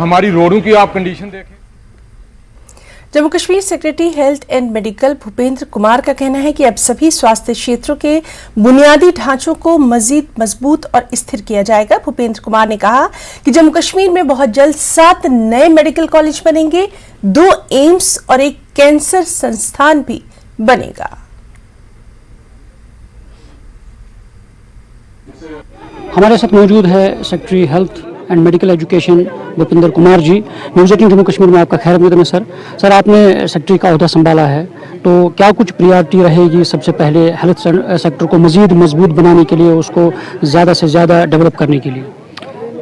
हमारी रोडों की आप कंडीशन देखें। Jammu Kashmir secretary health and medical Bhupendra Kumar का कहना है कि अब सभी स्वास्थ्य क्षेत्रों के बुनियादी ढांचों को मजीद मजबूत और स्थिर किया जाएगा। भूपेंद्र कुमार ने कहा कि जम्मू कश्मीर में बहुत जल्द 7 नए मेडिकल कॉलेज बनेंगे, 2 एम्स और एक कैंसर संस्थान भी बनेगा। हमारे साथ मौजूद है secretary health and medical education Bhupendra Kumar ji. News 18 Jammu Kashmir में आपका खैर मकदम है सर। सर, आपने सेक्रेटरी का ओहदा संभाला है, तो क्या कुछ प्रियॉरिटी रहेगी सबसे पहले हेल्थ सेक्टर को मजीद मजबूत बनाने के लिए, उसको ज़्यादा से ज़्यादा डेवलप करने के लिए?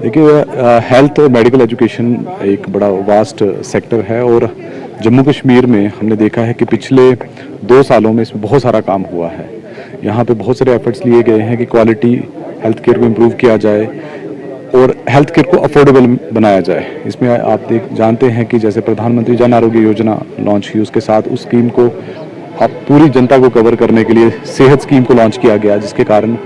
देखिए, हेल्थ और मेडिकल एजुकेशन एक बड़ा वास्ट सेक्टर है और जम्मू कश्मीर में हमने देखा है कि पिछले 2 सालों में इसमें बहुत सारा काम हुआ है। यहाँ पे बहुत सारे एफर्ट्स लिए गए हैं कि क्वालिटी हेल्थ केयर को इम्प्रूव किया जाए और हेल्थ केयर को अफोर्डेबल बनाया जाए। इसमें आप जानते हैं कि जैसे प्रधानमंत्री जन आरोग्य योजना लॉन्च हुई, उसके साथ उस स्कीम को आप पूरी जनता को कवर करने के लिए सेहत स्कीम को लॉन्च किया गया, जिसके कारण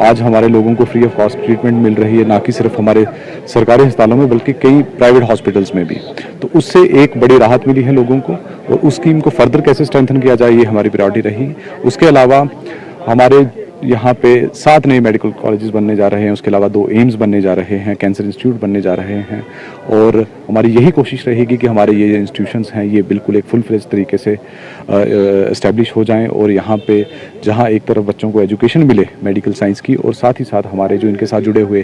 आज हमारे लोगों को फ्री ऑफ कॉस्ट ट्रीटमेंट मिल रही है, ना कि सिर्फ हमारे सरकारी अस्पतालों में बल्कि कई प्राइवेट हॉस्पिटल्स में भी। तो उससे एक बड़ी राहत मिली है लोगों को और उस स्कीम को फर्दर कैसे स्ट्रेंथन किया जाए, ये हमारी प्रायोरिटी रही। उसके अलावा हमारे यहाँ पे 7 नए मेडिकल कॉलेजेस बनने जा रहे हैं, उसके अलावा 2 एम्स बनने जा रहे हैं, कैंसर इंस्टीट्यूट बनने जा रहे हैं और हमारी यही कोशिश रहेगी कि हमारे ये इंस्टीट्यूशंस हैं ये बिल्कुल एक फुल फ्लेज तरीके से इस्टेब्लिश हो जाएं और यहाँ पे जहाँ एक तरफ बच्चों को एजुकेशन मिले मेडिकल साइंस की और साथ ही साथ हमारे जो इनके साथ जुड़े हुए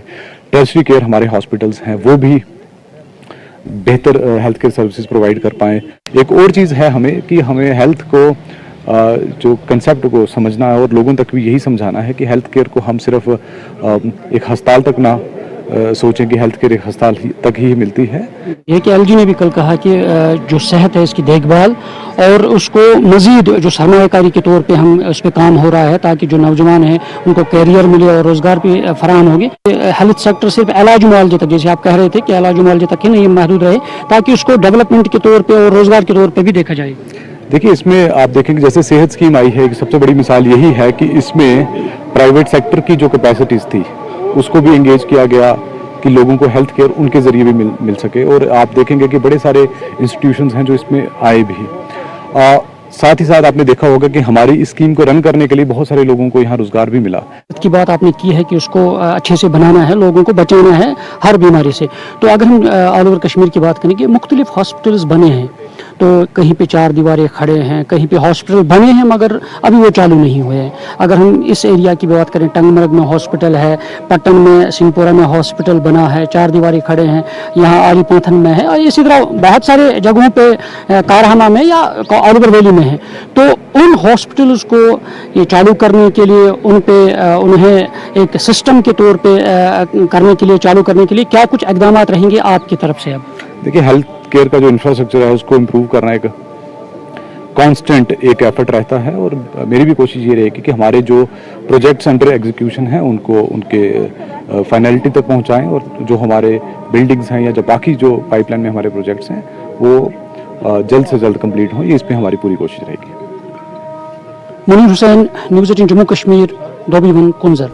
टर्शरी केयर हमारे हॉस्पिटल्स हैं वो भी बेहतर हेल्थ केयर सर्विसेज प्रोवाइड कर पाएँ। एक और चीज़ है हमें कि हमें हेल्थ को जो कंसेप्ट को समझना है और लोगों तक भी यही समझाना है कि हेल्थ केयर को हम सिर्फ एक अस्पताल तक ना सोचें कि हेल्थ केयर एक अस्पताल तक ही मिलती है। ये कि एलजी ने भी कल कहा कि जो सेहत है इसकी देखभाल और उसको मजीद जो सरमायाकारी के तौर पे हम उस पर काम हो रहा है ताकि जो नौजवान हैं उनको कैरियर मिले और रोजगार भी फराहम होगी। हेल्थ सेक्टर सिर्फ इलाज मुआवजे तक, जैसे आप कह रहे थे कि इलाज मुआवजे तक ही नहीं महदूद रहे, ताकि उसको डेवलपमेंट के तौर पर और रोजगार के तौर पर भी देखा जाए। देखिए, इसमें आप देखेंगे जैसे सेहत स्कीम आई है, सबसे बड़ी मिसाल यही है कि इसमें प्राइवेट सेक्टर की जो कैपेसिटीज थी उसको भी एंगेज किया गया कि लोगों को हेल्थ केयर उनके जरिए भी मिल सके और आप देखेंगे कि बड़े सारे इंस्टीट्यूशंस हैं जो इसमें आए भी। साथ ही साथ आपने देखा होगा कि हमारी इस स्कीम को रन करने के लिए बहुत सारे लोगों को यहाँ रोजगार भी मिला। की बात आपने की है कि उसको अच्छे से बनाना है, लोगों को बचाना है हर बीमारी से। तो अगर हम ऑल ओवर कश्मीर की बात करें कि मुख्तलिफ हॉस्पिटल्स बने हैं, तो कहीं पे 4 दीवारें खड़े हैं, कहीं पे हॉस्पिटल बने हैं मगर अभी वो चालू नहीं हुए हैं। अगर हम इस एरिया की बात करें, टंगमर्ग में हॉस्पिटल है, पट्टन में सिंहपुरा में हॉस्पिटल बना है, 4 दीवारें खड़े हैं, यहाँ आली पाथन में है और इसी तरह बहुत सारे जगहों पे कारहाना में या ऑल ओवर वैली में है। तो उन हॉस्पिटल्स को ये चालू करने के लिए उन्हें एक सिस्टम के तौर पे करने के लिए, चालू करने के लिए क्या कुछ इक़दाम रहेंगे आपकी तरफ से? अब देखिए, हेल्थ केयर का जो इंफ्रास्ट्रक्चर है उसको इम्प्रूव करना एक कांस्टेंट एक एफर्ट रहता है और मेरी भी कोशिश ये रहेगी कि हमारे जो प्रोजेक्ट्स अंडर एग्जीक्यूशन हैं उनको उनके फाइनलिटी तक पहुंचाएं और जो हमारे बिल्डिंग्स हैं या जो बाकी जो पाइपलाइन में हमारे प्रोजेक्ट्स हैं वो जल्द से जल्द कंप्लीट हों, ये इस पर हमारी पूरी कोशिश रहेगी। मुनीर हुसैन, न्यूज़ 18 जम्मू कश्मीर, डोबीवन, कुंजर।